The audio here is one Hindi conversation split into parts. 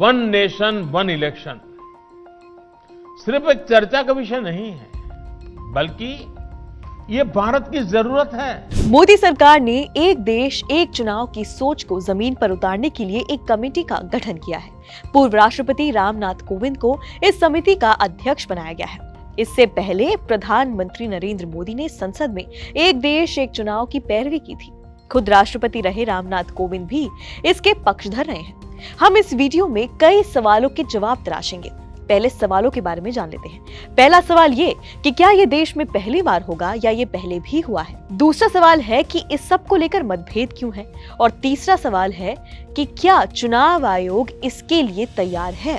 वन नेशन वन इलेक्शन सिर्फ एक चर्चा का विषय नहीं है, बल्कि ये भारत की जरूरत है। मोदी सरकार ने एक देश एक चुनाव की सोच को जमीन पर उतारने के लिए एक कमेटी का गठन किया है। पूर्व राष्ट्रपति रामनाथ कोविंद को इस समिति का अध्यक्ष बनाया गया है। इससे पहले प्रधानमंत्री नरेंद्र मोदी ने संसद में एक देश एक चुनाव की पैरवी की थी। खुद राष्ट्रपति रहे रामनाथ कोविंद भी इसके पक्षधर रहे हैं। हम इस वीडियो में कई सवालों के जवाब तराशेंगे। पहले सवालों के बारे में जान लेते हैं। पहला सवाल ये कि क्या ये देश में पहली बार होगा या ये पहले भी हुआ है। दूसरा सवाल है कि इस सब को लेकर मतभेद क्यों है। और तीसरा सवाल है कि क्या चुनाव आयोग इसके लिए तैयार है।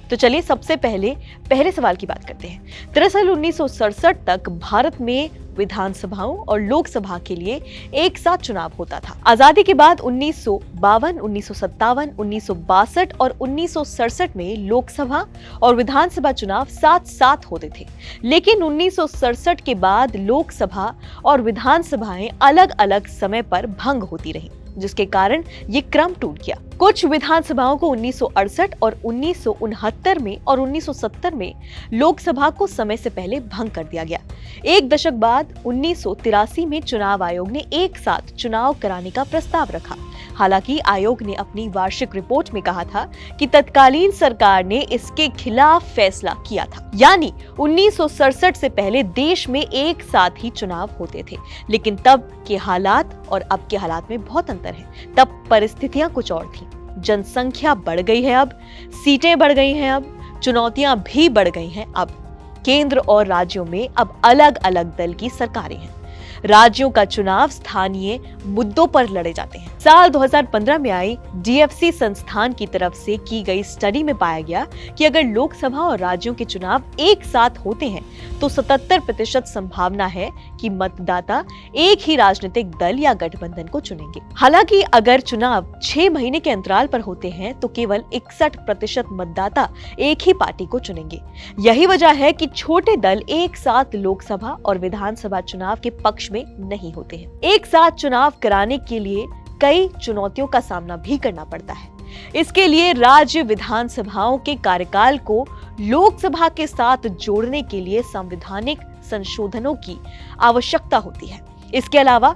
तो चलिए सबसे पहले सवाल की बात करते हैं। दरअसल 1967 तक भारत में विधानसभाओं और लोकसभा के लिए एक साथ चुनाव होता था। आजादी के बाद 1952, 1957, 1962 और 1967 में लोकसभा और विधानसभा चुनाव साथ साथ होते थे। लेकिन 1967 के बाद लोकसभा और विधानसभाएं अलग अलग समय पर भंग होती रहीं, जिसके कारण ये क्रम टूट गया। कुछ विधानसभाओं को 1968 और 1969 में और 1970 में लोकसभा को समय से पहले भंग कर दिया गया। एक दशक बाद 1983 में चुनाव आयोग ने एक साथ चुनाव कराने का प्रस्ताव रखा। हालांकि आयोग ने अपनी वार्षिक रिपोर्ट में कहा था कि तत्कालीन सरकार ने इसके खिलाफ फैसला किया था, यानी 1967 से पहले देश में एक साथ ही चुनाव होते थे। लेकिन तब के हालात और अब के हालात में बहुत अंतर है। तब परिस्थितियां कुछ और थी। जनसंख्या बढ़ गई है, अब सीटें बढ़ गई हैं, अब चुनौतियां भी बढ़ गई हैं। अब केंद्र और राज्यों में अब अलग अलग दल की सरकारें हैं। राज्यों का चुनाव स्थानीय मुद्दों पर लड़े जाते हैं। साल 2015 में आई DFC संस्थान की तरफ से की गई स्टडी में पाया गया कि अगर लोकसभा और राज्यों के चुनाव एक साथ होते हैं तो 77% संभावना है कि मतदाता एक ही राजनीतिक दल या गठबंधन को चुनेंगे। हालांकि अगर चुनाव 6 महीने के अंतराल पर होते हैं तो केवल 61% मतदाता एक ही पार्टी को चुनेंगे। यही वजह है कि छोटे दल एक साथ लोकसभा और विधानसभा चुनाव के पक्ष में नहीं होते हैं। एक साथ चुनाव कराने के लिए कई चुनौतियों का सामना भी करना पड़ता है। इसके लिए राज्य विधानसभाओं के कार्यकाल को लोकसभा के साथ जोड़ने के लिए संवैधानिक संशोधनों की आवश्यकता होती है। इसके अलावा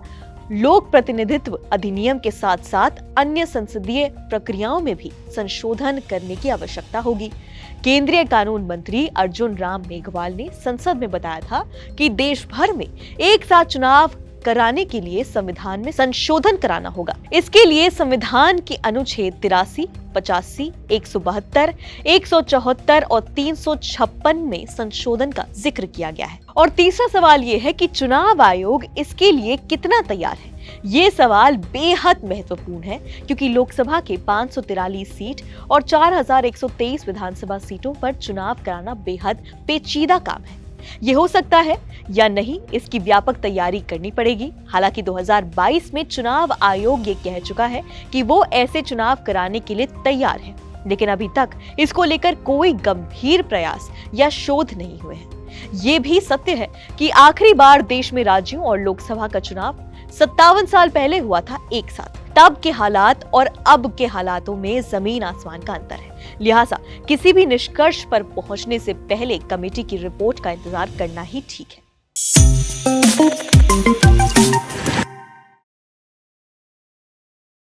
लोक प्रतिनिधित्व अधिनियम के साथ साथ अन्य संसदीय प्रक्रियाओं में भी संशोधन करने की आवश्यकता होगी। केंद्रीय कानून मंत्री अर्जुन राम मेघवाल ने संसद में बताया था कि देश भर में एक साथ चुनाव कराने के लिए संविधान में संशोधन कराना होगा। इसके लिए संविधान के अनुच्छेद 83, 85, 172, 174 और 356 में संशोधन का जिक्र किया गया है। और तीसरा सवाल ये है कि चुनाव आयोग इसके लिए कितना तैयार है। ये सवाल बेहद महत्वपूर्ण है क्योंकि लोकसभा के 543 सीट और 4123 विधानसभा सीटों पर चुनाव कराना बेहद पेचीदा काम है। ये हो सकता है या नहीं, इसकी व्यापक तैयारी करनी पड़ेगी। हालांकि 2022 में चुनाव आयोग ये कह चुका है कि वो ऐसे चुनाव कराने के लिए तैयार है, लेकिन अभी तक इसको लेकर कोई गंभीर प्रयास या शोध नहीं हुए हैं। ये भी सत्य है कि आखिरी बार देश में राज्यों और लोकसभा का चुनाव 57 साल पहले हुआ था एक साथ। तब के हालात और अब के हालातों में जमीन आसमान का अंतर है। लिहाजा किसी भी निष्कर्ष पर पहुंचने से पहले कमेटी की रिपोर्ट का इंतजार करना ही ठीक है।